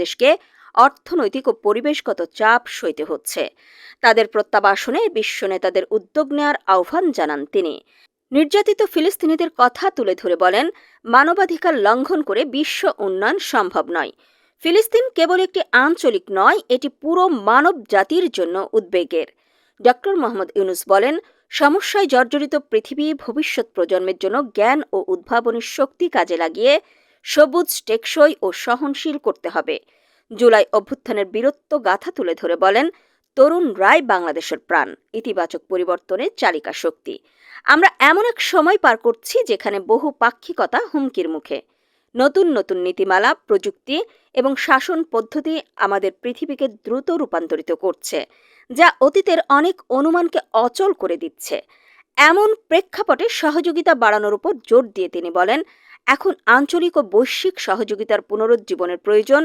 দেশকে অর্থনৈতিক ও পরিবেশগত চাপ সইতে হচ্ছে। তাদের প্রত্যাবাসনে বিশ্ব নেতাদের উদ্যোগ নেওয়ার আহ্বান জানান তিনি। নির্যাতিত ফিলিস্তিনিদের কথা তুলে ধরে বলেন, মানবাধিকার লঙ্ঘন করে বিশ্ব উন্নয়ন সম্ভব নয়। ফিলিস্তিন কেবল একটি আঞ্চলিক নয়, এটি পুরো মানব জাতির জন্য উদ্বেগের। ডক্টর মোহাম্মদ ইউনুস বলেন, সমস্যায় জর্জরিত পৃথিবী ভবিষ্যৎ প্রজন্মের জন্য জ্ঞান ও উদ্ভাবনী শক্তি কাজে লাগিয়ে সবুজ, টেকসই ও সহনশীল করতে হবে। জুলাই অভ্যুত্থানের বীরত্ব গাথা তুলে ধরে বলেন, তরুণরাই বাংলাদেশের প্রাণ, ইতিবাচক পরিবর্তনের চালিকা শক্তি। আমরা এমন এক সময় পার করছি যেখানে বহুপাক্ষিকতা হুমকির মুখে। নতুন নতুন নীতিমালা, প্রযুক্তি এবং শাসন পদ্ধতি আমাদের পৃথিবীকে দ্রুত রূপান্তরিত করছে, যা অতীতের অনেক অনুমানকে অচল করে দিচ্ছে। এমন প্রেক্ষাপটে সহযোগিতা বাড়ানোর উপর জোর দিয়ে তিনি বলেন, এখন আঞ্চলিক ও বৈশ্বিক সহযোগিতার পুনরুজ্জীবনের প্রয়োজন।